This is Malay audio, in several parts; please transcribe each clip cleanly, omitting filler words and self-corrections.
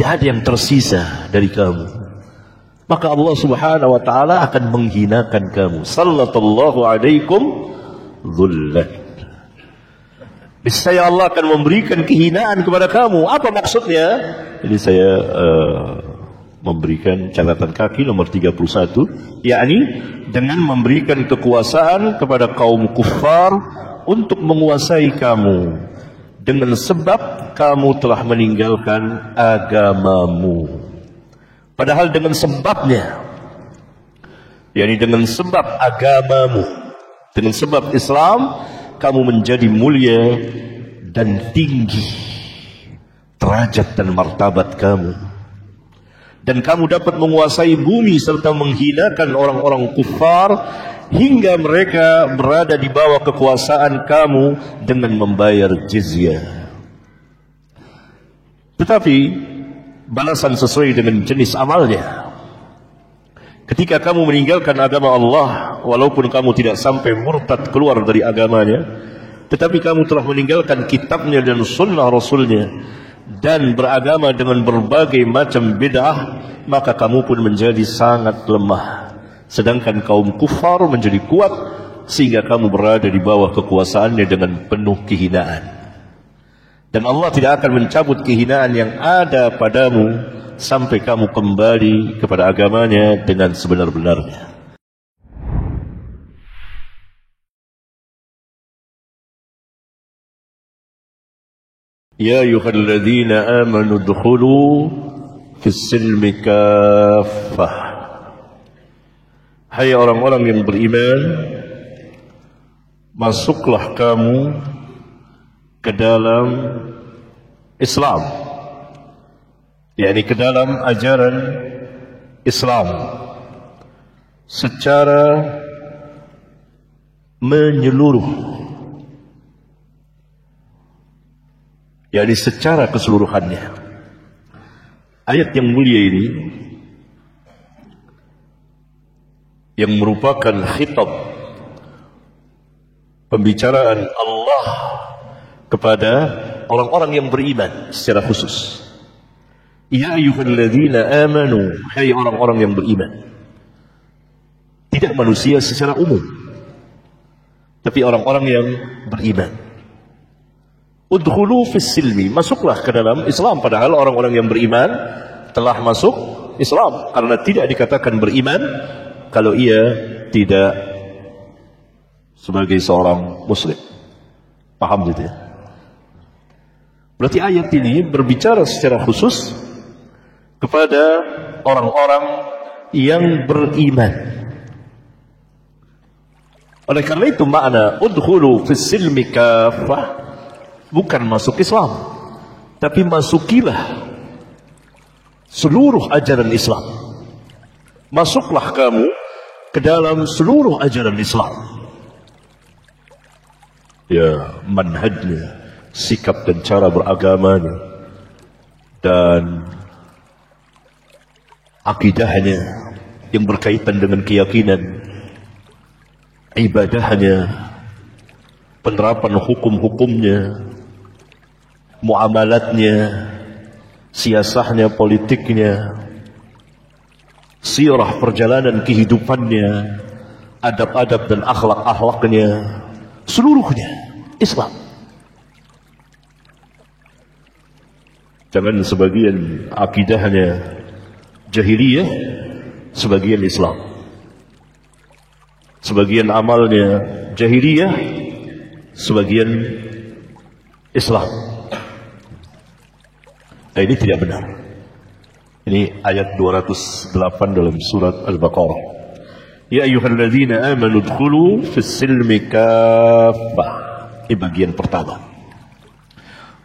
tidak ada yang tersisa dari kamu, maka Allah Subhanahu wa taala akan menghinakan kamu. Sallallahu alaikum dhullan. Niscaya Allah akan memberikan kehinaan kepada kamu. Apa maksudnya? Jadi saya memberikan catatan kaki nomor 31, yakni dengan memberikan kekuasaan kepada kaum kufar untuk menguasai kamu dengan sebab kamu telah meninggalkan agamamu. Padahal dengan sebabnya, yakni dengan sebab agamamu, dengan sebab Islam, kamu menjadi mulia dan tinggi derajat dan martabat kamu, dan kamu dapat menguasai bumi serta menghinakan orang-orang kufar hingga mereka berada di bawah kekuasaan kamu dengan membayar jizyah. Tetapi balasan sesuai dengan jenis amalnya. Ketika kamu meninggalkan agama Allah, walaupun kamu tidak sampai murtad keluar dari agamanya, tetapi kamu telah meninggalkan kitabnya dan sunnah Rasulnya dan beragama dengan berbagai macam bid'ah, maka kamu pun menjadi sangat lemah. Sedangkan kaum kufar menjadi kuat sehingga kamu berada di bawah kekuasaannya dengan penuh kehinaan. Dan Allah tidak akan mencabut kehinaan yang ada padamu sampai kamu kembali kepada agamanya dengan sebenar-benarnya. Ya ayyuhalladzina amanu udkhulu fis silmi kaffah. Hai orang-orang yang beriman, masuklah kamu ke dalam Islam, yakni ke dalam ajaran Islam secara menyeluruh, yakni secara keseluruhannya. Ayat yang mulia ini yang merupakan khitab pembicaraan Allah kepada orang-orang yang beriman secara khusus. Ya ayyuhalladzina amanu, hai orang-orang yang beriman. Tidak manusia secara umum, tapi orang-orang yang beriman. Udkhulu fis silmi, masuklah ke dalam Islam. Padahal orang-orang yang beriman telah masuk Islam, karena tidak dikatakan beriman kalau ia tidak sebagai seorang muslim. Paham gitu ya? Berarti ayat ini berbicara secara khusus kepada orang-orang yang beriman. Oleh karena itu makna udkhulu fis silmi kaffah bukan masuk Islam, tapi masukilah seluruh ajaran Islam. Masuklah kamu ke dalam seluruh ajaran Islam. Ya, manhajnya, sikap dan cara beragamanya, dan akidahnya yang berkaitan dengan keyakinan, ibadahnya, penerapan hukum-hukumnya, muamalatnya, siasahnya, politiknya, sirah perjalanan kehidupannya, adab-adab dan akhlak-akhlaknya, seluruhnya Islam. Jangan sebagian akidahnya jahiliyah, sebagian Islam. Sebagian amalnya jahiliyah, sebagian Islam. Nah, ini tidak benar. Ini ayat 208 dalam surat Al-Baqarah. Ya ayyuhalladzina amanu udkhulu fis silmi kaffah. Ini bagian pertama.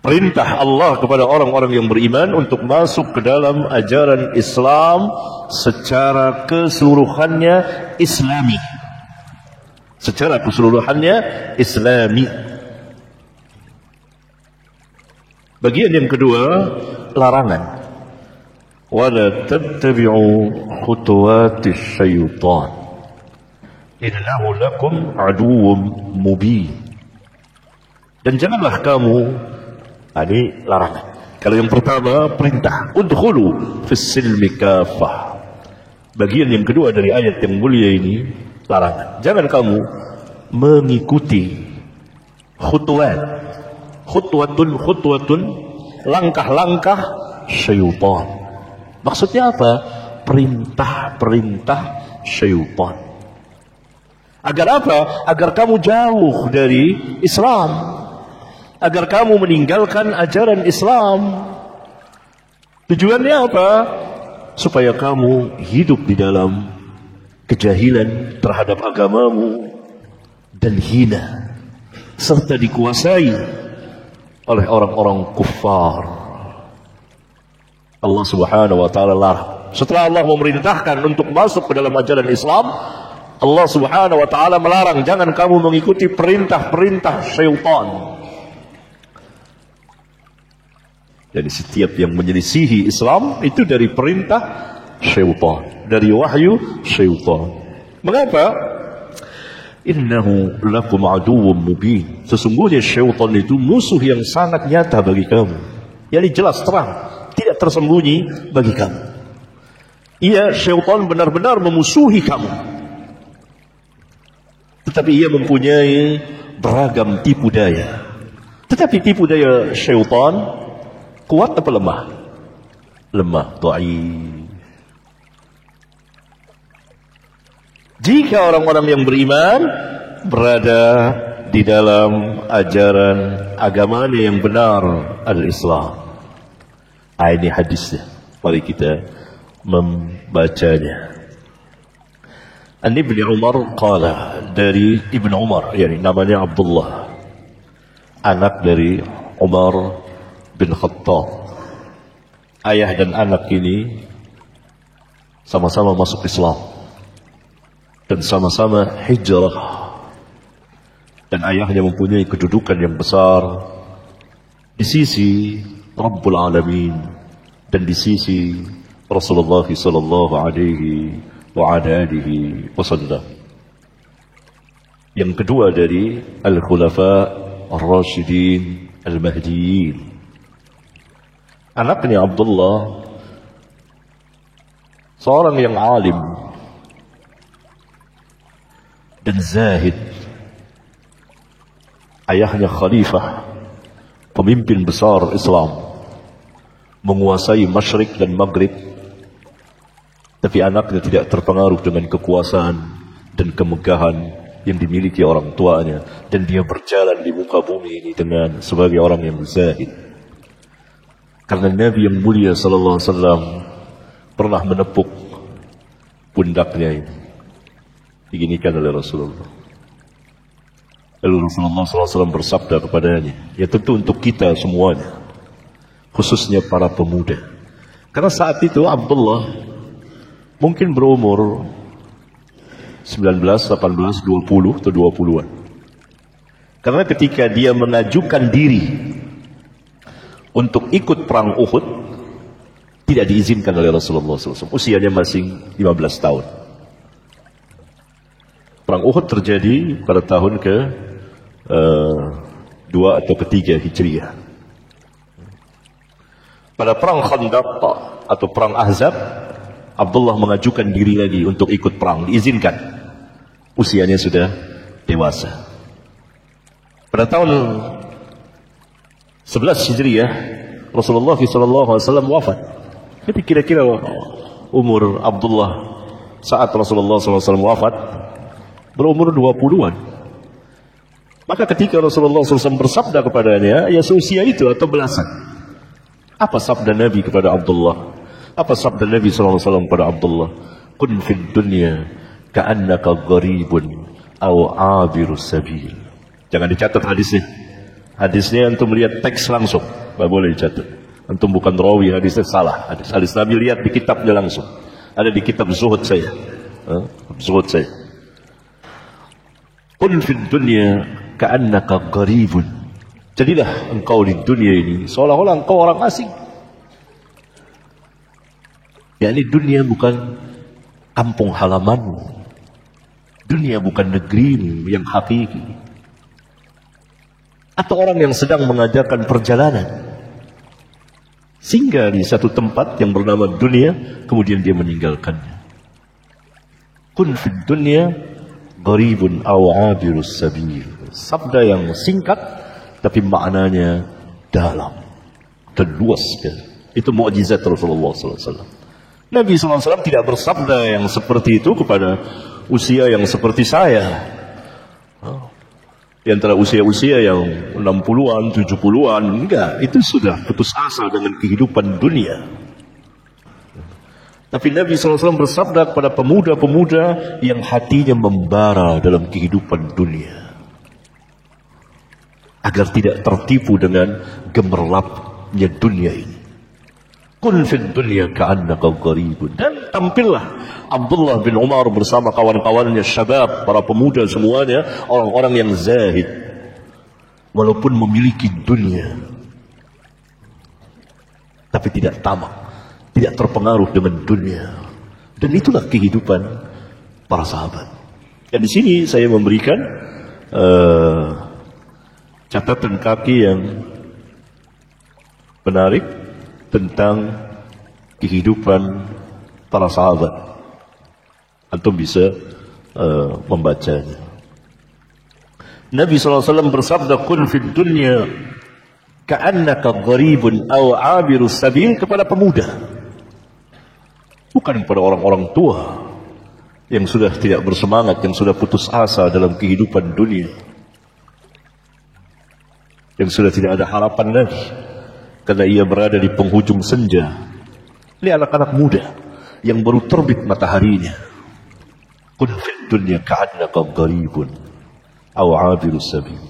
Perintah Allah kepada orang-orang yang beriman untuk masuk ke dalam ajaran Islam secara keseluruhannya Islami. Secara keseluruhannya Islami. Bagian yang kedua, larangan. Wala tattabi'u khutuwatis syaitan. Innahu lakum aduwwum mubin. Dan janganlah kamu, ini larangan. Kalau yang pertama perintah, udkhulu fis silmi kafah. Bagian yang kedua dari ayat yang mulia ini larangan. Jangan kamu mengikuti khutwatun, langkah-langkah syaitan. Maksudnya apa? Perintah-perintah syaitan. Agar apa? Agar kamu jauh dari Islam. Agar kamu meninggalkan ajaran Islam. Tujuannya apa? Supaya kamu hidup di dalam kejahilan terhadap agamamu dan hina, serta dikuasai oleh orang-orang kufar. Allah Subhanahu wa taala larang. Setelah Allah memerintahkan untuk masuk ke dalam ajaran Islam, Allah Subhanahu wa taala melarang, jangan kamu mengikuti perintah-perintah syaitan. Jadi setiap yang menyelisihi Islam itu dari perintah syaitan, dari wahyu syaitan. Mengapa? Innahu lakum aduwwum mubin. Sesungguhnya syaitan itu musuh yang sangat nyata bagi kamu. Yani jelas terang, tidak tersembunyi bagi kamu. Iya, syaitan benar-benar memusuhi kamu. Tetapi ia mempunyai beragam tipu daya. Tetapi tipu daya syaitan kuat apa lemah? Lemah, dhaif. Jika orang-orang yang beriman berada di dalam ajaran agamanya yang benar, al-Islam. Ini hadisnya. Mari kita membacanya. An Ibnu Umar qala, dari Ibnu Umar, yani namanya Abdullah, anak dari Umar bin Khattab. Ayah dan anak ini sama-sama masuk Islam dan sama-sama hijrah, dan ayahnya mempunyai kedudukan yang besar di sisi Rabbul Alamin dan di sisi Rasulullah sallallahu alaihi wa alihi wasallam. Yang kedua dari Al-Khulafa Ar-Rasyidin Al-Mahdiyin. Anaknya Abdullah seorang yang alim dan zahid. Ayahnya khalifah, pemimpin besar Islam, menguasai Masyrik dan Maghrib. Tapi anaknya tidak terpengaruh dengan kekuasaan dan kemegahan yang dimiliki orang tuanya, dan dia berjalan di muka bumi ini dengan sebagai orang yang zahid. Karena Nabi yang mulia sallallahu alaihi wasallam pernah menepuk pundaknya ini, diginikan oleh Rasulullah. Lalu Rasulullah sallallahu alaihi wasallam bersabda kepadanya, ya tentu untuk kita semuanya, khususnya para pemuda. Karena saat itu Abdullah mungkin berumur 19, 18, 20 atau 20-an. Karena ketika dia mengajukan diri untuk ikut perang Uhud, tidak diizinkan oleh Rasulullah SAW. Usianya masih 15 tahun. Perang Uhud terjadi pada tahun ke-2 atau ke-3 Hijriah. Pada perang Khandaq atau perang Ahzab, Abdullah mengajukan diri lagi untuk ikut perang, diizinkan. Usianya sudah dewasa. Pada tahun 11 Hijriah, Rasulullah SAW wafat. Jadi kira-kira umur Abdullah saat Rasulullah SAW wafat berumur 20-an. Maka ketika Rasulullah SAW bersabda kepadanya, ya seusia itu atau belasan. Apa sabda Nabi kepada Abdullah? Apa sabda Nabi SAW kepada Abdullah? Kun fid dunya ka'annaka gharibun aw abirus sabil. Jangan dicatat hadisnya. Hadisnya antum lihat teks langsung, tidak boleh dicatat. Antum bukan rawi, hadisnya salah. Hadis Nabi lihat di kitabnya langsung. Ada di kitab zuhud saya. Zuhud saya. Qul fid dunya ka'annaka gharibun. Jadilah engkau di dunia ini seolah-olah engkau orang asing. yakni dunia bukan kampung halamanmu, dunia bukan negerimu yang hakiki, atau orang yang sedang mengajarkan perjalanan. singgah di satu tempat yang bernama dunia, kemudian dia meninggalkannya. Kun fid dunya gharibun aw abirus sabil. Sabda yang singkat tapi maknanya dalam dan luas sekali. Itu mukjizat Rasulullah SAW. Nabi SAW tidak bersabda yang seperti itu kepada usia yang seperti saya. Di antara usia-usia yang 60-an, 70-an, enggak. Itu sudah putus asa dengan kehidupan dunia. Tapi Nabi SAW bersabda kepada pemuda-pemuda yang hatinya membara dalam kehidupan dunia, agar tidak tertipu dengan gemerlapnya dunia ini. Kun fid dunya ka'annaka gharibun. Dan tampillah Abdullah bin Umar bersama kawan-kawannya syabab, para pemuda semuanya, orang-orang yang zahid, walaupun memiliki dunia, tapi tidak tamak, tidak terpengaruh dengan dunia. Dan itulah kehidupan para sahabat. Dan di sini saya memberikan catatan kaki yang menarik tentang kehidupan para sahabat. Antum bisa membacanya. Nabi SAW bersabda, "Kun fid dunya ka'annaka gharibun aw 'abirus sabil," kepada pemuda, bukan kepada orang-orang tua yang sudah tidak bersemangat, yang sudah putus asa dalam kehidupan dunia, yang sudah tidak ada harapan lagi karena ia berada di penghujung senja. Ini anak-anak muda yang baru terbit mataharinya. Kun fid dunya ka'annaka gharibun aw 'abirus sabil.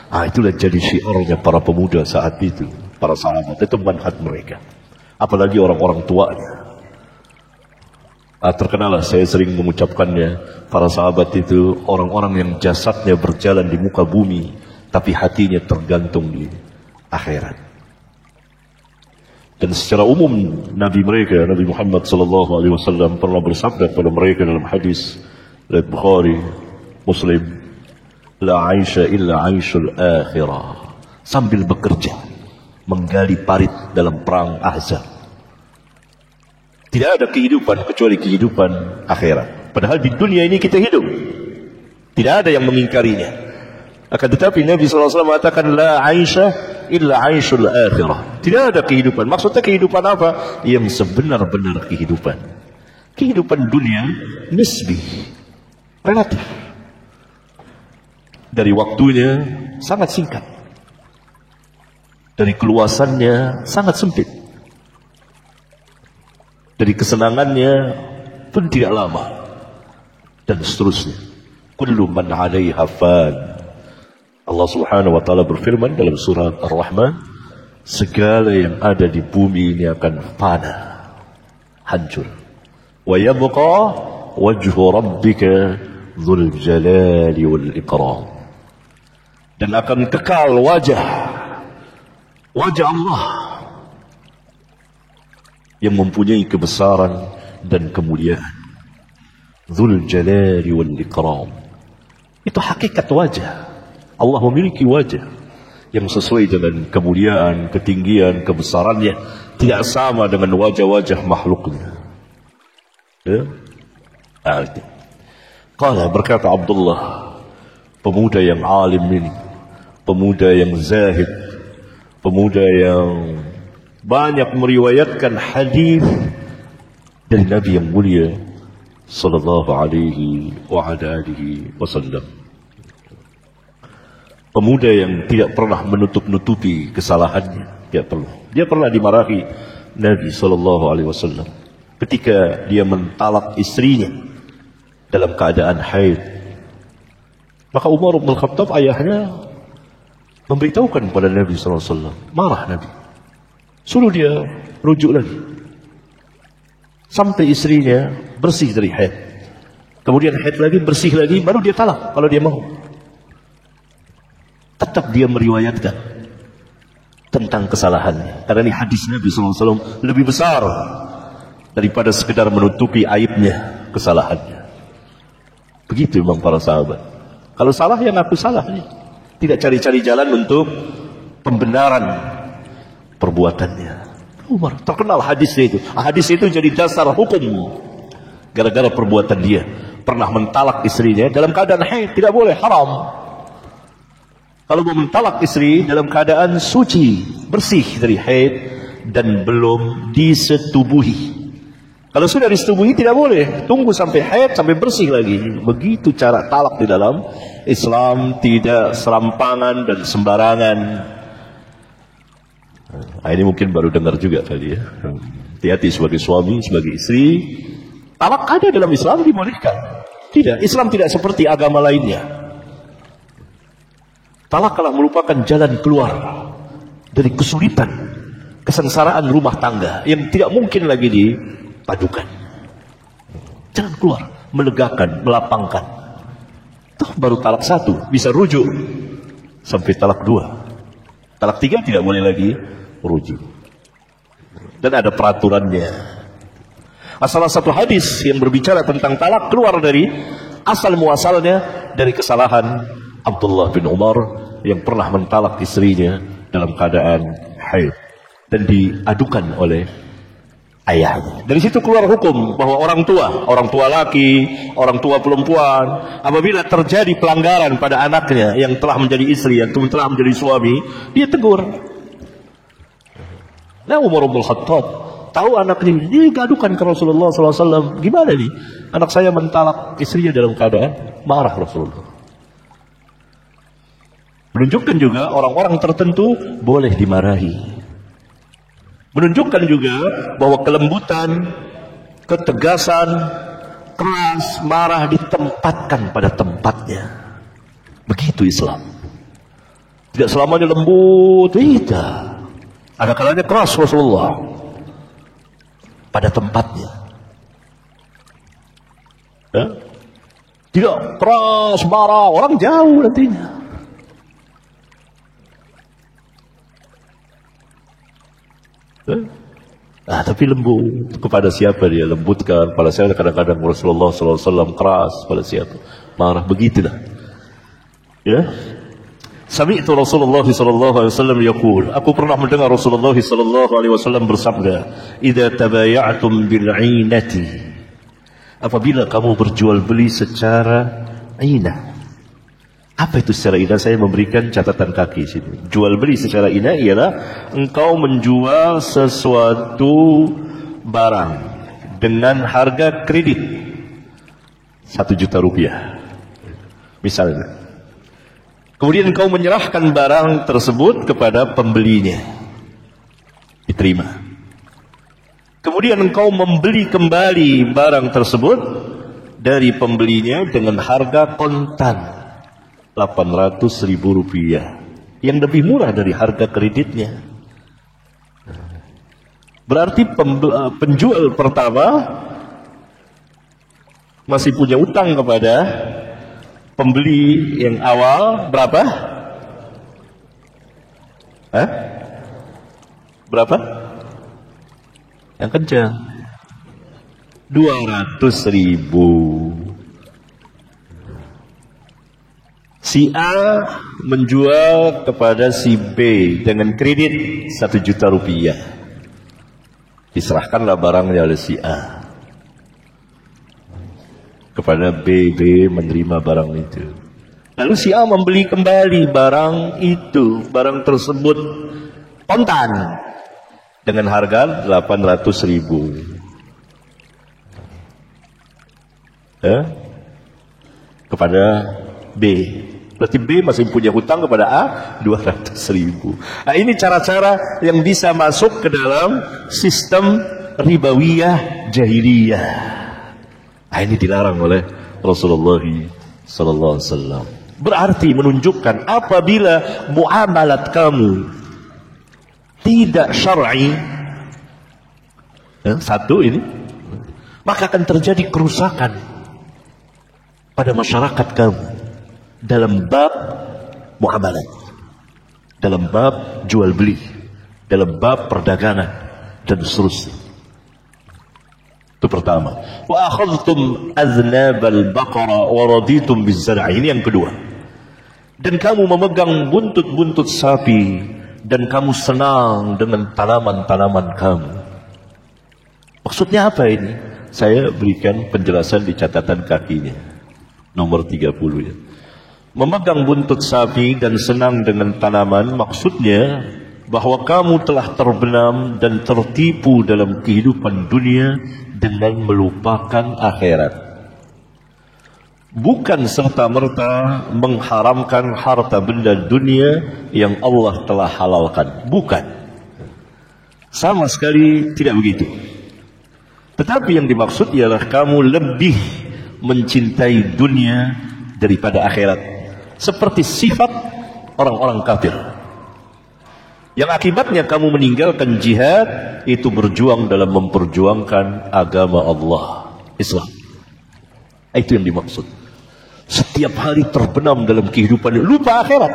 Itulah jadi syiarnya para pemuda saat itu, para sahabat. Itu manhaj mereka. Apalagi orang-orang tuanya. Terkenal saya sering mengucapkannya, para sahabat itu orang-orang yang jasadnya berjalan di muka bumi, tapi hatinya tergantung di akhirat. Dan secara umum Nabi mereka, Nabi Muhammad SAW pernah bersabda kepada mereka dalam hadis riwayat Bukhari, Muslim, "La 'aisha illa 'aishul akhirah." Sambil bekerja menggali parit dalam perang Ahzab. Tidak ada kehidupan kecuali kehidupan akhirat. Padahal di dunia ini kita hidup. Tidak ada yang mengingkarinya. Akan tetapi Nabi SAW mengatakan, "La 'aisha illa 'aishul akhirah." Tidak ada kehidupan. Maksudnya kehidupan apa? Yang sebenar-benar kehidupan. Kehidupan dunia nisbi, relatif. Dari waktunya sangat singkat, dari keluasannya sangat sempit, dari kesenangannya pun tidak lama, dan seterusnya. Kullu man 'alaiha fan. Allah Subhanahu wa taala berfirman dalam surah Ar-Rahman, segala yang ada di bumi ini akan fana, hancur. Wa yabqa wajhu rabbika dzul jalali wal ikram. Dan akan kekal wajah Allah yang mempunyai kebesaran dan kemuliaan. Dzul jalali wal ikram. Itu hakikat wajah. Allah memiliki wajah yang sesuai dengan kemuliaan, ketinggian, kebesarannya, tidak sama dengan wajah-wajah makhluknya. Ya? Qala, berkata Abdullah, pemuda yang alim ini, pemuda yang zahid, pemuda yang banyak meriwayatkan hadis dari Nabi yang mulia sallallahu alaihi wa ala alihi wasallam. Pemuda yang tidak pernah menutup-nutupi kesalahannya, tidak perlu. Dia pernah dimarahi Nabi SAW ketika dia mentalak istrinya dalam keadaan haid. Maka Umar bin Khattab, ayahnya, memberitahukan kepada Nabi SAW. Marah Nabi, suruh dia rujuk lagi sampai istrinya bersih dari haid. Kemudian haid lagi, bersih lagi, baru dia talak kalau dia mau. Tetap dia meriwayatkan tentang kesalahannya. Karena ini hadis Nabi SAW lebih besar daripada sekedar menutupi aibnya, kesalahannya. Begitu memang para sahabat. Kalau salah, yang aku salah. Tidak cari-cari jalan untuk pembenaran perbuatannya. Umar, terkenal hadisnya itu. Hadis itu jadi dasar hukum. Gara-gara perbuatan dia pernah mentalak istrinya dalam keadaan haid, tidak boleh, haram. Kalau mau mentalak istri dalam keadaan suci, bersih dari haid dan belum disetubuhi. Kalau sudah disetubuhi tidak boleh, tunggu sampai haid, sampai bersih lagi. Begitu cara talak di dalam Islam, tidak serampangan dan sembarangan. Nah, ini mungkin baru dengar juga kali ya. Hati-hati sebagai suami, sebagai istri. Talak ada dalam Islam, dibolehkan. Tidak, Islam tidak seperti agama lainnya. Talak adalah merupakan jalan keluar dari kesulitan, kesengsaraan rumah tangga yang tidak mungkin lagi dipadukan. Jalan keluar, melegakan, melapangkan. Tuh baru talak 1, bisa rujuk sampai talak 2. Talak 3 tidak boleh lagi rujuk. Dan ada peraturannya. Salah satu hadis yang berbicara tentang talak keluar dari asal muasalnya dari kesalahan Abdullah bin Umar yang pernah mentalak istrinya dalam keadaan haid dan diadukan oleh ayahnya. Dari situ keluar hukum bahwa orang tua laki, orang tua perempuan, apabila terjadi pelanggaran pada anaknya yang telah menjadi istri, yang telah menjadi suami, dia tegur. Nah, Umar bin Khattab tahu anaknya, dia gadukan ke Rasulullah SAW. Gimana nih? Anak saya mentalak istrinya dalam keadaan marah Rasulullah. Menunjukkan juga orang-orang tertentu boleh dimarahi. Menunjukkan juga bahwa kelembutan, ketegasan, keras, marah ditempatkan pada tempatnya. Begitu Islam. Tidak selamanya lembut, tidak. Ada kalanya keras Rasulullah pada tempatnya. Ya? Tidak keras, marah, orang jauh nantinya. Nah, tapi lembut kepada siapa dia lembutkan? Pada saya kadang-kadang Rasulullah SAW keras pada siapa? Marah, begitulah. Ya. Sami'tu Rasulullah SAW yaqul, aku pernah mendengar Rasulullah SAW bersabda, "Idza tabaya'tum bil 'ainati." Apabila kamu berjual beli secara 'ainah. Apa itu secara inah? Saya memberikan catatan kaki sini. Jual beli secara inah ialah engkau menjual sesuatu barang dengan harga kredit 1 juta rupiah. Misalnya. Kemudian engkau menyerahkan barang tersebut kepada pembelinya. Diterima. Kemudian engkau membeli kembali barang tersebut dari pembelinya dengan harga kontan. 800.000 rupiah, yang lebih murah dari harga kreditnya. Berarti penjual pertama masih punya utang kepada pembeli yang awal berapa? Berapa? Yang kencang 200.000. Si A menjual kepada si B dengan kredit 1 juta rupiah. Diserahkanlah barangnya oleh si A kepada B. B menerima barang itu. Lalu si A membeli kembali barang itu, barang tersebut kontan dengan harga 800.000. Kepada B. Berarti B masih punya hutang kepada A 200.000. Nah, ini cara-cara yang bisa masuk ke dalam sistem ribawiyah jahiliyah. Nah, ini dilarang oleh Rasulullah SAW. Berarti menunjukkan apabila muamalat kamu tidak syar'i, satu ini, maka akan terjadi kerusakan pada masyarakat kamu. Dalam bab muamalat, dalam bab jual beli, dalam bab perdagangan dan seterusnya. Itu pertama. Wa akhadhtum aznabal baqara wa raditum biz-zar'i. Ini yang kedua. Dan kamu memegang buntut-buntut sapi dan kamu senang dengan tanaman-tanaman kamu. Maksudnya apa ini? Saya berikan penjelasan di catatan kakinya. Nomor 30 ya. Memegang buntut sapi dan senang dengan tanaman, maksudnya bahwa kamu telah terbenam dan tertipu dalam kehidupan dunia dengan melupakan akhirat. Bukan serta-merta mengharamkan harta benda dunia yang Allah telah halalkan. Bukan. Sama sekali tidak begitu. Tetapi yang dimaksud ialah kamu lebih mencintai dunia daripada akhirat. Seperti sifat orang-orang kafir. Yang akibatnya kamu meninggalkan jihad, itu berjuang dalam memperjuangkan agama Allah, Islam. Itu yang dimaksud. Setiap hari terbenam dalam kehidupan, lupa akhirat.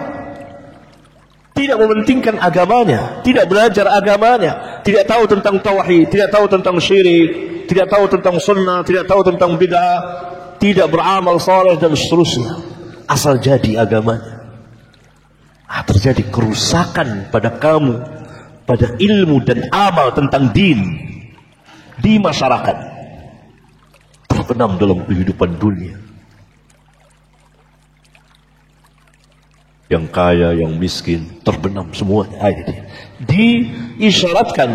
Tidak mementingkan agamanya, tidak belajar agamanya, tidak tahu tentang tauhid, tidak tahu tentang syirik, tidak tahu tentang sunnah, tidak tahu tentang bid'ah, tidak beramal saleh dan seterusnya. Asal jadi agamanya. Terjadi kerusakan pada kamu, pada ilmu dan amal tentang din di masyarakat. Terbenam dalam kehidupan dunia. Yang kaya, yang miskin, terbenam semuanya. Diisyaratkan,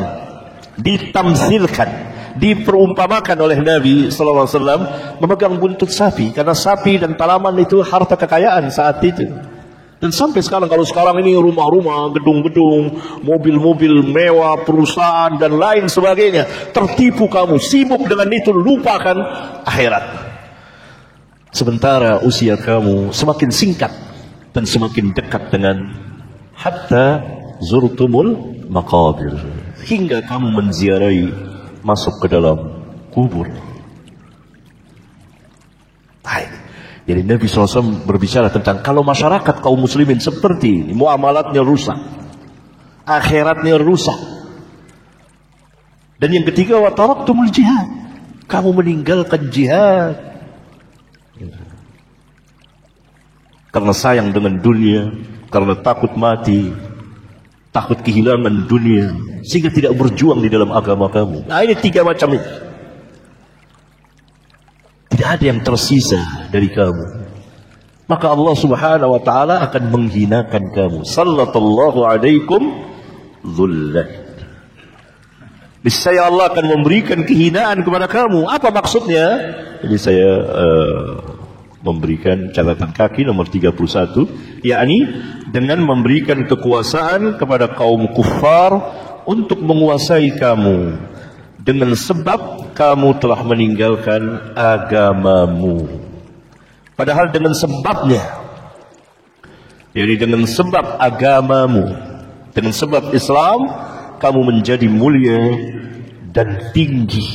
ditamsilkan, diperumpamakan oleh Nabi SAW memegang buntut sapi, karena sapi dan tanaman itu harta kekayaan saat itu. Dan sampai sekarang, kalau sekarang ini rumah-rumah, gedung-gedung, mobil-mobil mewah, perusahaan dan lain sebagainya, tertipu kamu, sibuk dengan itu, lupakan akhirat. Sementara usia kamu semakin singkat dan semakin dekat dengan hatta zurtumul maqabir, hingga kamu menziarahi, masuk ke dalam kubur. Jadi Nabi SAW berbicara tentang kalau masyarakat kaum muslimin seperti ini, muamalatnya rusak, akhiratnya rusak. Dan yang ketiga, wa taraktumul jihad, kamu meninggalkan jihad karena sayang dengan dunia, karena takut mati, takut kehilangan dunia, sehingga tidak berjuang di dalam agama kamu. Nah, ini tiga macam ini. Tidak ada yang tersisa dari kamu. Maka Allah Subhanahu wa taala akan menghinakan kamu. Sallallahu alaikum dhullah. Niscaya Allah akan memberikan kehinaan kepada kamu. Apa maksudnya? Jadi saya memberikan catatan kaki nomor 31, yakni dengan memberikan kekuasaan kepada kaum kufar untuk menguasai kamu dengan sebab kamu telah meninggalkan agamamu. Padahal dengan sebabnya, jadi dengan sebab agamamu, dengan sebab Islam, kamu menjadi mulia dan tinggi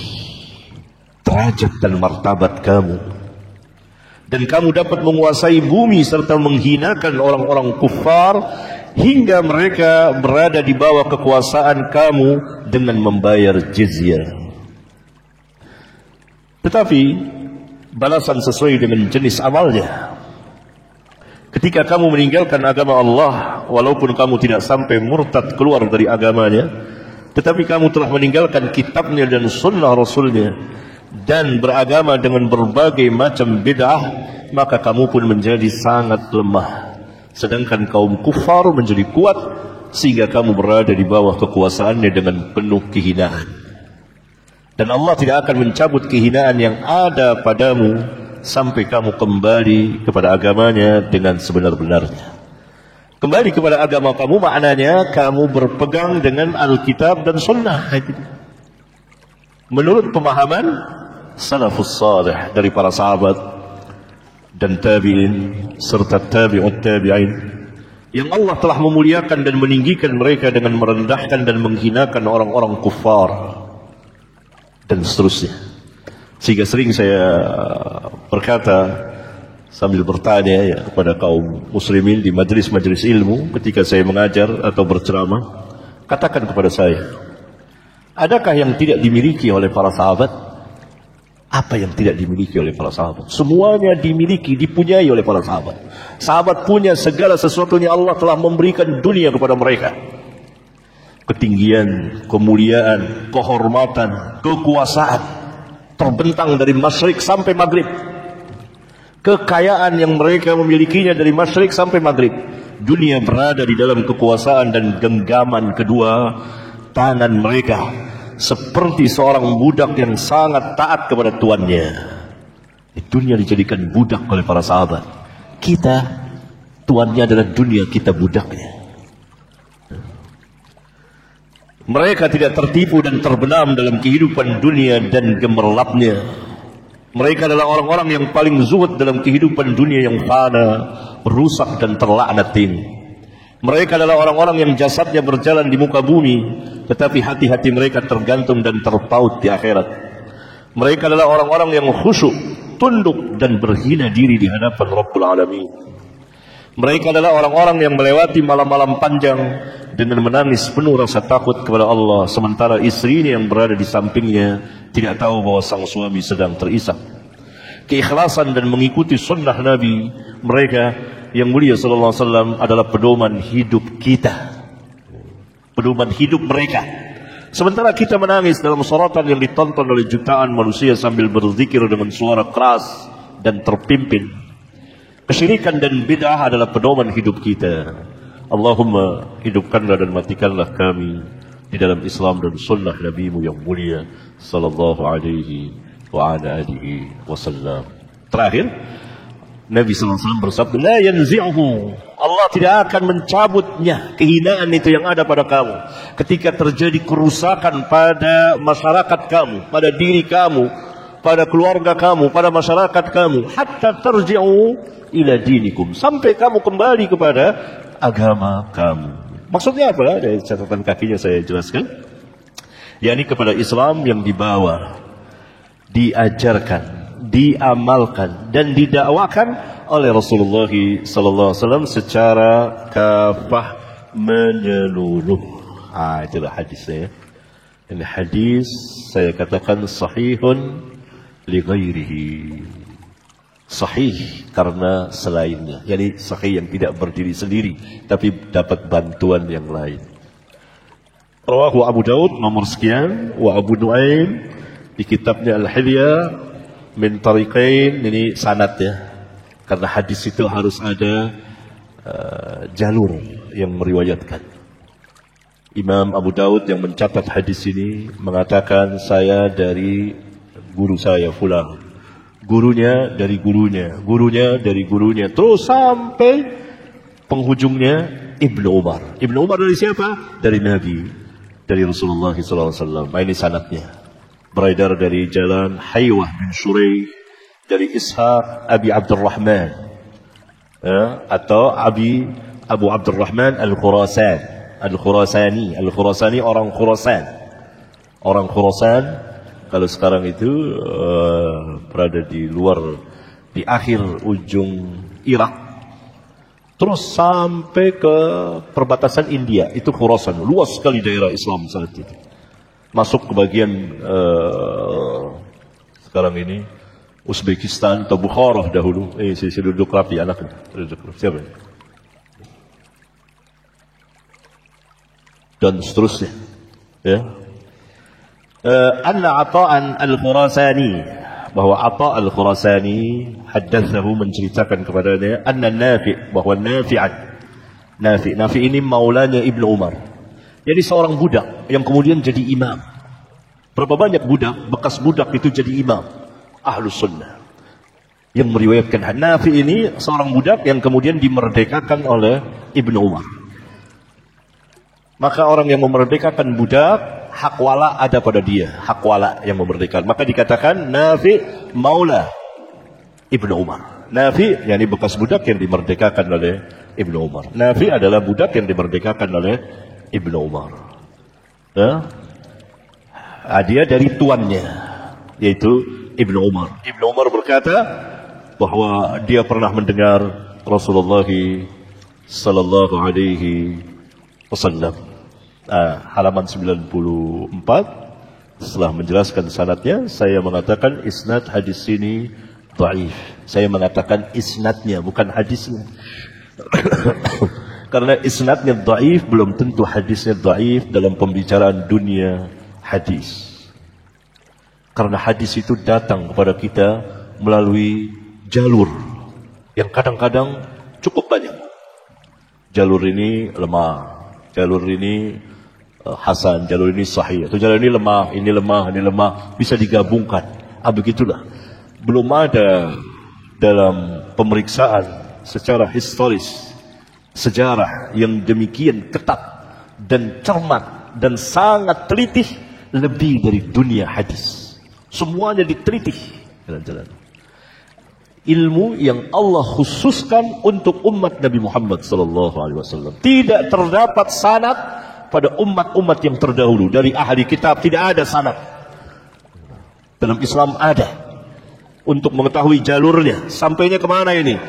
derajat dan martabat kamu. Dan kamu dapat menguasai bumi serta menghinakan orang-orang kufar hingga mereka berada di bawah kekuasaan kamu dengan membayar jizyah. Tetapi balasan sesuai dengan jenis amalnya. Ketika kamu meninggalkan agama Allah, walaupun kamu tidak sampai murtad keluar dari agamanya, tetapi kamu telah meninggalkan kitabnya dan sunnah Rasulnya dan beragama dengan berbagai macam bid'ah, maka kamu pun menjadi sangat lemah. Sedangkan kaum kufar menjadi kuat sehingga kamu berada di bawah kekuasaannya dengan penuh kehinaan. Dan Allah tidak akan mencabut kehinaan yang ada padamu sampai kamu kembali kepada agamanya dengan sebenar-benarnya. Kembali kepada agama kamu maknanya kamu berpegang dengan Alkitab dan Sunnah. Menurut pemahaman salafus salih dari para sahabat dan tabi'in serta tabi'ut tabi'in, yang Allah telah memuliakan dan meninggikan mereka dengan merendahkan dan menghinakan orang-orang kufar dan seterusnya. Sehingga sering saya berkata sambil bertanya ya, kepada kaum muslimin di majelis-majelis ilmu ketika saya mengajar atau berceramah, katakan kepada saya, adakah yang tidak dimiliki oleh para sahabat? Apa yang tidak dimiliki oleh para sahabat? Semuanya dimiliki, dipunyai oleh para sahabat. Sahabat punya segala sesuatunya, Allah telah memberikan dunia kepada mereka. ketinggian, kemuliaan, kehormatan, kekuasaan terbentang dari masyrik sampai maghrib. Kekayaan yang mereka memilikinya dari masyrik sampai maghrib. Dunia berada di dalam kekuasaan dan genggaman kedua tangan mereka, seperti seorang budak yang sangat taat kepada tuannya. Dunia dijadikan budak oleh para sahabat. Kita, tuannya adalah dunia, kita budaknya. Mereka tidak tertipu dan terbenam dalam kehidupan dunia dan gemerlapnya. Mereka adalah orang-orang yang paling zuhud dalam kehidupan dunia yang fana, rusak dan terlaknat ini. Mereka adalah orang-orang yang jasadnya berjalan di muka bumi, tetapi hati-hati mereka tergantung dan terpaut di akhirat. Mereka adalah orang-orang yang khusyuk, tunduk dan berhina diri di hadapan Rabbul Alamin. Mereka adalah orang-orang yang melewati malam-malam panjang dengan menangis penuh rasa takut kepada Allah, sementara istrinya yang berada di sampingnya tidak tahu bahwa sang suami sedang terisak. Keikhlasan dan mengikuti sunnah Nabi mereka yang mulia sallallahu alaihi wasallam adalah pedoman hidup kita, pedoman hidup mereka. Sementara kita menangis dalam sorotan yang ditonton oleh jutaan manusia sambil berzikir dengan suara keras dan terpimpin. Kesyirikan dan bid'ah adalah pedoman hidup kita. Allahumma hidupkanlah dan matikanlah kami di dalam Islam dan sunnah Nabi-Mu yang mulia sallallahu alaihi wa ala alihi wasallam. Terakhir, Nabi sallallahu alaihi wasallam bersabda, la yanzi'uhu. Allah tidak akan mencabutnya kehinaan itu yang ada pada kamu. Ketika terjadi kerusakan pada masyarakat kamu, pada diri kamu, pada keluarga kamu, pada masyarakat kamu, hatta tarji'u ila dinikum, sampai kamu kembali kepada agama kamu. Maksudnya apa? Dari catatan kakinya saya jelaskan. yakni kepada Islam yang dibawa, diajarkan, diamalkan dan didakwakan oleh Rasulullah sallallahu alaihi wasallam secara kafah menyeluruh. Itulah hadisnya. Ini hadis saya katakan sahihun li ghairihi. Sahih karena selainnya, yakni sahih yang tidak berdiri sendiri tapi dapat bantuan yang lain. Rawahu Abu Daud nomor sekian, wa Abu Nuaim di kitabnya Al-Hilya min tariqain, ini sanad ya. Karena hadis itu harus ada jalur yang meriwayatkan. Imam Abu Daud yang mencatat hadis ini mengatakan, saya dari guru saya fulan, gurunya dari gurunya, gurunya dari gurunya, terus sampai penghujungnya Ibnu Umar. Ibnu Umar dari siapa? Dari Nabi, dari Rasulullah SAW. Ini sanadnya beredar dari jalan Haywah bin Shuraih, dari Ishaq Abi Abdurrahman atau Abu Abdurrahman Al-Khurasani orang Khurasan. Orang Khurasan kalau sekarang itu berada di luar, di akhir ujung Irak, terus sampai ke perbatasan India, itu Khurasan. Luas sekali daerah Islam saat itu. Masuk ke bagian sekarang ini Uzbekistan atau Bukhara dahulu. Saya duduk rapi anaknya. Siapa? Dan seterusnya. Ya. Anna Ata'an Al-Khurasani, bahwa Ata' Al-Khurasani haddatsahu, menceritakan kepadanya, anna Nafi', bahwa Nafi' ini maulanya Ibnu Umar. Jadi seorang budak yang kemudian jadi imam. Berapa banyak budak, bekas budak itu jadi imam Ahlus Sunnah. Yang meriwayatkan Nafi' ini seorang budak yang kemudian dimerdekakan oleh Ibnu Umar. Maka orang yang memerdekakan budak, hak wala ada pada dia, hak wala yang memerdekakan. Maka dikatakan Nafi' maula Ibnu Umar. Nafi' yakni bekas budak yang dimerdekakan oleh Ibnu Umar. Nafi' adalah budak yang dimerdekakan oleh Ibnu Umar. Dia dari tuannya, yaitu Ibnu Umar. Ibnu Umar berkata bahwa dia pernah mendengar Rasulullah sallallahu alaihi wasallam. Halaman 94, setelah menjelaskan sanadnya, saya mengatakan isnad hadis ini dhaif. Saya mengatakan isnadnya, bukan hadisnya. Karena isnadnya dhaif belum tentu hadisnya dhaif dalam pembicaraan dunia hadis. Karena hadis itu datang kepada kita melalui jalur yang kadang-kadang cukup banyak. Jalur ini lemah, jalur ini hasan, jalur ini sahih, atau jalur ini lemah, ini lemah, ini lemah, bisa digabungkan. Begitulah. Belum ada dalam pemeriksaan secara historis sejarah yang demikian ketat dan cermat dan sangat teliti lebih dari dunia hadis. Semuanya diteliti jalan-jalan. Ilmu yang Allah khususkan untuk umat Nabi Muhammad SAW. Tidak terdapat sanad pada umat-umat yang terdahulu. Dari ahli kitab tidak ada sanad. Dalam Islam ada. Untuk mengetahui jalurnya. Sampainya kemana ini?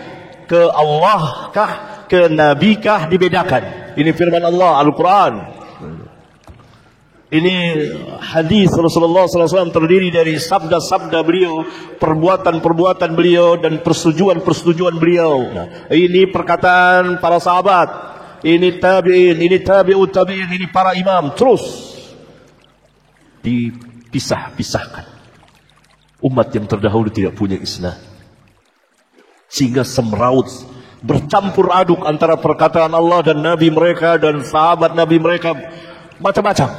Ke Allah kah? Ke Nabi kah? Dibedakan. Ini firman Allah, Al-Quran. Ini hadis Rasulullah SAW terdiri dari sabda-sabda beliau, perbuatan-perbuatan beliau, dan persetujuan-persetujuan beliau. Nah, ini perkataan para sahabat, ini tabi'in, ini tabi'ut tabi'in, ini para imam. Terus dipisah-pisahkan. Umat yang terdahulu tidak punya isnad, sehingga semraut, bercampur aduk antara perkataan Allah dan Nabi mereka dan sahabat Nabi mereka, macam-macam.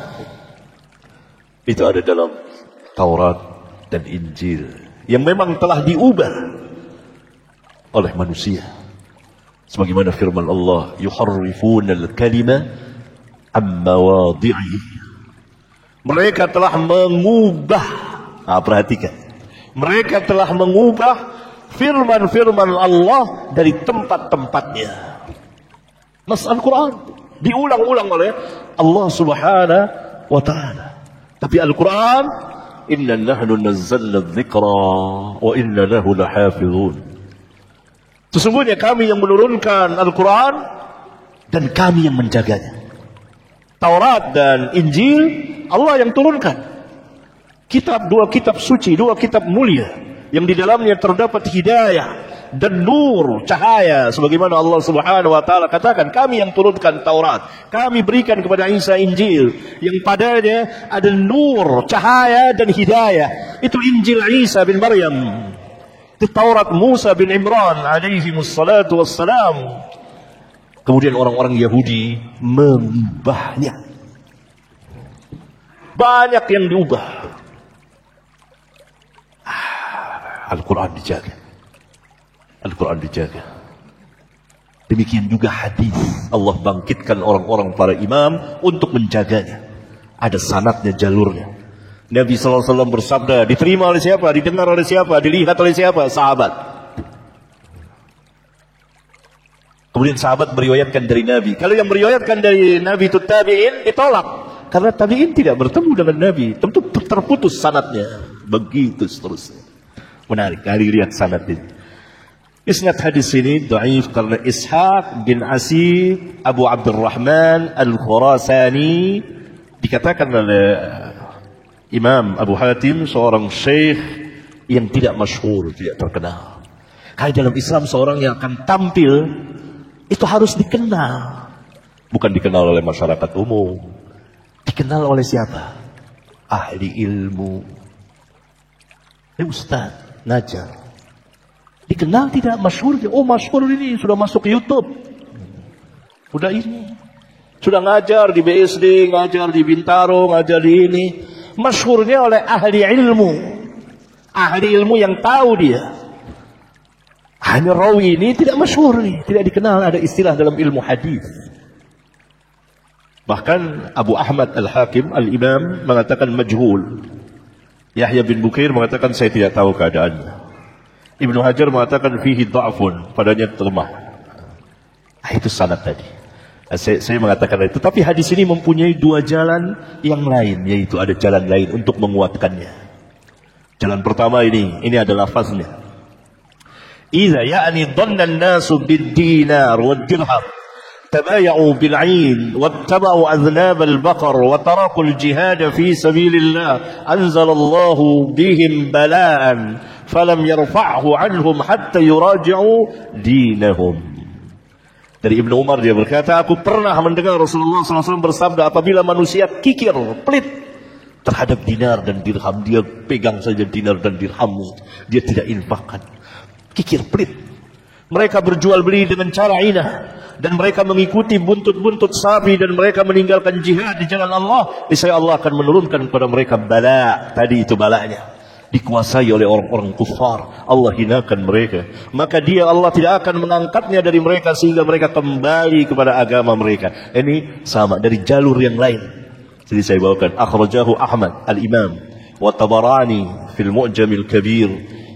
Itu ada dalam Taurat dan Injil yang memang telah diubah oleh manusia. Sebagaimana firman Allah, yuharrifuna al-kalima am mawadhi'i. Mereka telah mengubah, perhatikan, mereka telah mengubah firman-firman Allah dari tempat-tempatnya. Nas Al-Quran diulang-ulang oleh Allah Subhanahu wa ta'ala. Tapi Al-Quran, inna nahnu nazzalna dzikra wa inna lahu lahafizun. Sesungguhnya kami yang menurunkan Al-Quran dan kami yang menjaganya. Taurat dan Injil Allah yang turunkan. Dua kitab suci, dua kitab mulia yang di dalamnya terdapat hidayah dan nur, cahaya, sebagaimana Allah Subhanahu wa taala katakan, kami yang turunkan Taurat, kami berikan kepada Isa Injil yang padanya ada nur, cahaya dan hidayah. Itu Injil Isa bin Maryam. Itu Taurat Musa bin Imran alaihi wassalatu wassalam. Kemudian orang-orang Yahudi mengubahnya. Banyak yang diubah. Al-Quran dijaga. Al-Quran dijaga. Demikian juga hadis. Allah bangkitkan orang-orang para imam untuk menjaganya. Ada sanadnya, jalurnya. Nabi SAW bersabda, diterima oleh siapa? Didengar oleh siapa? Dilihat oleh siapa? Sahabat. Kemudian sahabat meriwayatkan dari Nabi. Kalau yang meriwayatkan dari Nabi itu tabi'in, ditolak. Karena tabi'in tidak bertemu dengan Nabi. Tentu terputus sanadnya. Begitu seterusnya. Menarik. Kali lihat sanad ini. Isnad hadis ini dhaif karena Ishaq bin Asib Abu Abdurrahman Al-Khurasani dikatakan oleh Imam Abu Hatim seorang syekh yang tidak masyhur, tidak terkenal. Karena dalam Islam seorang yang akan tampil itu harus dikenal. Bukan dikenal oleh masyarakat umum. Dikenal oleh siapa? Ahli ilmu. Ustaz ngajar. Dikenal tidak, masyhur. Oh masyhur ini sudah masuk YouTube. Sudah ini. Sudah ngajar di BSD, ngajar di Bintaro, ngajar di ini. Masyhurnya oleh ahli ilmu. Ahli ilmu yang tahu dia. Hanya rawi ini tidak masyhur nih, tidak dikenal, ada istilah dalam ilmu hadis. Bahkan Abu Ahmad Al-Hakim Al-Imam mengatakan majhul. Yahya bin Bukair mengatakan saya tidak tahu keadaannya. Ibnu Hajar mengatakan fihi dha'fun, padanya lemah. Itu sanad tadi. Saya mengatakan itu. Tapi hadis ini mempunyai dua jalan yang lain, yaitu ada jalan lain untuk menguatkannya. Jalan pertama ini ada lafaznya. Idza ya'ni dhanna an-nasu bid-dinar wad-dirham tabaya'u bil-'ain wattaba'u adhnab al-baqar wa taraku al-jihad fi sabilillah anzalallahu bihim bala'an falam yarfa'hu 'anhum hatta yuraji'u dinahum. Dari Ibnu Umar dia berkata, aku pernah mendengar Rasulullah SAW bersabda, apabila manusia kikir, pelit terhadap dinar dan dirham, dia pegang saja dinar dan dirham, dia tidak infakkan. Kikir, pelit. Mereka berjual beli dengan cara inah, dan mereka mengikuti buntut-buntut sapi, dan mereka meninggalkan jihad di jalan Allah. Niscaya Allah akan menurunkan kepada mereka bala. Tadi itu balanya, dikuasai oleh orang-orang kufar. Allah hinakan mereka, maka dia Allah tidak akan mengangkatnya dari mereka sehingga mereka kembali kepada agama mereka. Ini sama dari jalur yang lain. Jadi saya bawakan akhrajahu Ahmad al-Imam wa Tabarani fil Mu'jamil Kabir,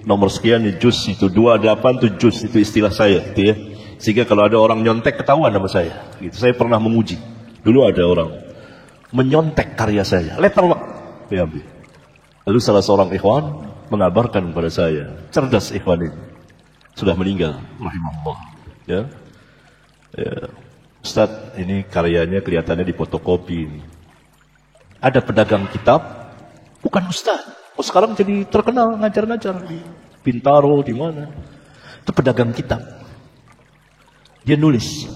nomor sekian juz itu 28 itu juz, itu istilah saya gitu ya. Sehingga kalau ada orang nyontek ketahuan sama saya gitu. Saya pernah menguji. Dulu ada orang menyontek karya saya, letterlock diambil. Lalu salah seorang ikhwan mengabarkan kepada saya, cerdas ikhwan ini, sudah meninggal rahimahullah ya. Ustaz, ini karyanya kelihatannya difotokopi ini. Ada pedagang kitab, bukan ustaz. Oh, sekarang jadi terkenal ngajar-ngajar di Bintaro, di mana. Itu pedagang kitab. Dia nulis,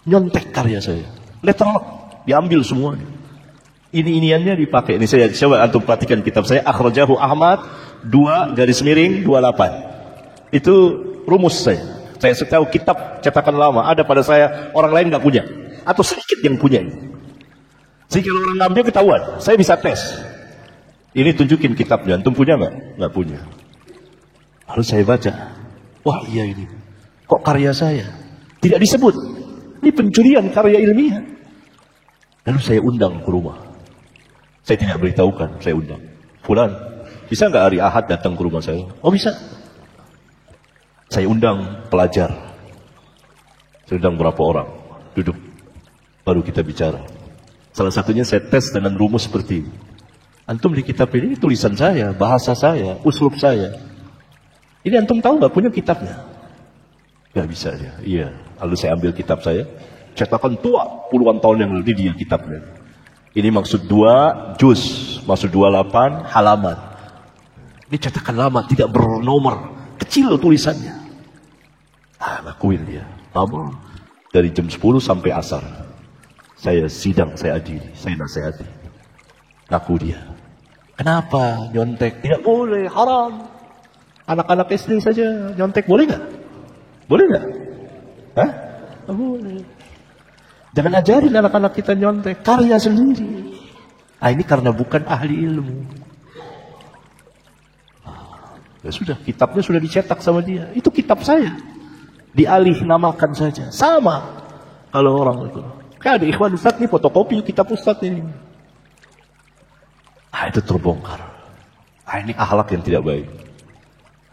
nyontek karya saya, letterlock, diambil semuanya. Ini-iniannya dipakai. Ini saya coba antum perhatikan kitab saya, akhrajahu Ahmad 2-28. Itu rumus saya. Saya tahu kitab cetakan lama ada pada saya, orang lain nggak punya atau sedikit yang punya. Jadi kalau orang ngambil ketahuan, saya bisa tes. Ini tunjukin kitabnya, antum punya nggak? Nggak punya. Lalu saya baca, wah iya ini, kok karya saya tidak disebut? Ini pencurian karya ilmiah. Lalu saya undang ke rumah. Saya tidak beritahukan, saya undang. Fulan, bisa nggak hari Ahad datang ke rumah saya? Oh bisa. Saya undang pelajar. Saya undang berapa orang? Duduk. Baru kita bicara. Salah satunya saya tes dengan rumus seperti ini. Antum di kitab ini tulisan saya, bahasa saya, uslub saya. Ini antum tahu nggak punya kitabnya? Gak bisa ya. Iya. Lalu saya ambil kitab saya, cetakan tua puluhan tahun yang lalu, dia kitabnya. Ini maksud 2 juz, maksud 28 halaman. Ini cetakan lama, tidak bernomor, kecil tulisannya. Lakuin dia. Lama, dari jam 10 sampai asar. Saya sidang, saya adili, saya nasihati. Ngaku dia. Kenapa nyontek? Tidak boleh, haram. Anak-anak SD saja nyontek, boleh nggak? Boleh nggak? Hah? Nggak boleh. Jangan ajarin anak-anak kita nyontek, karya sendiri. Ini karena bukan ahli ilmu. Ya sudah, kitabnya sudah dicetak sama dia. Itu kitab saya. Dialih namakan saja. Sama. Kalau orang itu. Kayak ada ikhwan ustaz nih fotokopi kitab ustaz ini. Itu terbongkar. Ini akhlak yang tidak baik.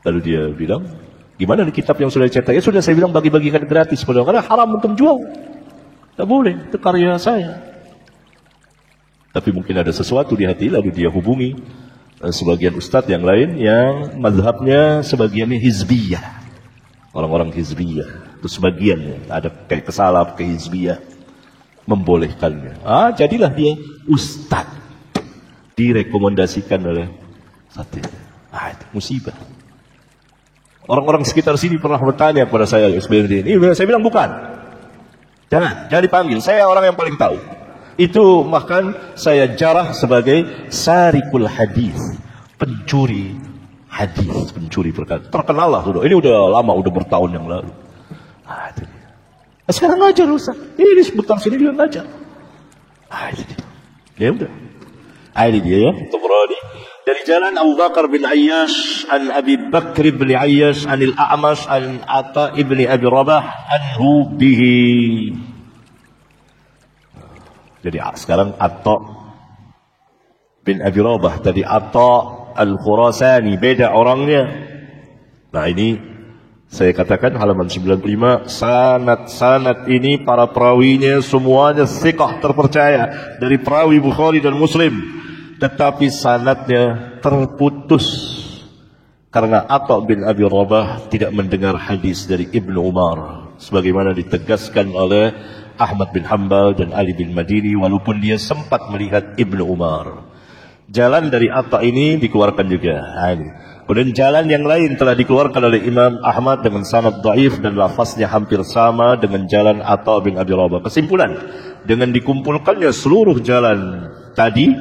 Lalu dia bilang, gimana di kitab yang sudah dicetak? Ya sudah, saya bilang bagi-bagikan gratis. Karena haram untuk jual. Tak boleh, itu karya saya. Tapi mungkin ada sesuatu di hati, lalu dia hubungi sebagian ustadz yang lain yang mazhabnya sebagiannya hizbiyah. Orang-orang hizbiyah. Itu sebagiannya ada kayak kesalaf, ke hizbiyah. Membolehkannya. Jadilah dia ustadz. Direkomendasikan oleh satu. Itu musibah. Orang-orang sekitar sini pernah bertanya kepada saya, SBRD ini. Saya bilang bukan. Jangan dipanggil. Saya orang yang paling tahu. Itu bahkan saya jarah sebagai sarikul hadis, pencuri hadis, pencuri perkara. Terkenal lah sudah. Ini udah lama, udah bertahun yang lalu. Itu dia. Sekarang ngajar Ustaz. Ini sebentar sini dia ngajar. Itu dia. Ya udah. Ini dia ya. Tabrani. Dari jalan Abu Bakar bin Ayyash an Abi Bakr bin Ayyash anil A'mash an Ata ibni Abi Rabah anhu bihi. Jadi sekarang Ata bin Abi Rabah, tadi Ata al-Khurasani, beda orangnya. Nah ini saya katakan halaman 95, sanad ini para perawinya semuanya thiqah, terpercaya dari perawi Bukhari dan Muslim. Tetapi sanadnya terputus karena Atha bin Abi Rabah tidak mendengar hadis dari Ibnu Umar, sebagaimana ditegaskan oleh Ahmad bin Hanbal dan Ali bin Madini, walaupun dia sempat melihat Ibnu Umar. Jalan dari Atta ini dikeluarkan juga. Nah, ini. Kemudian jalan yang lain telah dikeluarkan oleh Imam Ahmad dengan sanad dhaif dan lafaznya hampir sama dengan jalan Atta bin Abi Rabah. Kesimpulan, dengan dikumpulkannya seluruh jalan tadi,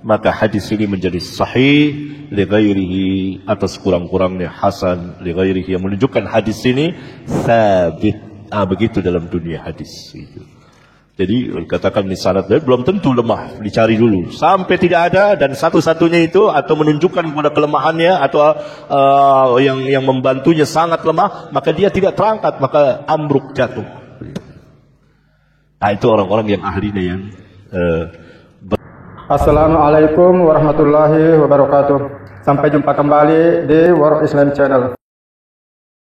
maka hadis ini menjadi sahih li ghairihi, atau sekurang-kurangnya hasan li ghairihi, yang menunjukkan hadis ini sabit. Begitu dalam dunia hadis itu. Jadi katakan ini sanad belum tentu lemah, dicari dulu sampai tidak ada, dan satu-satunya itu atau menunjukkan kepada kelemahannya atau yang membantunya sangat lemah, maka dia tidak terangkat, maka ambruk, jatuh. Nah, itu orang-orang yang ahlinya yang Assalamualaikum warahmatullahi wabarakatuh. Sampai jumpa kembali di War Islam Channel.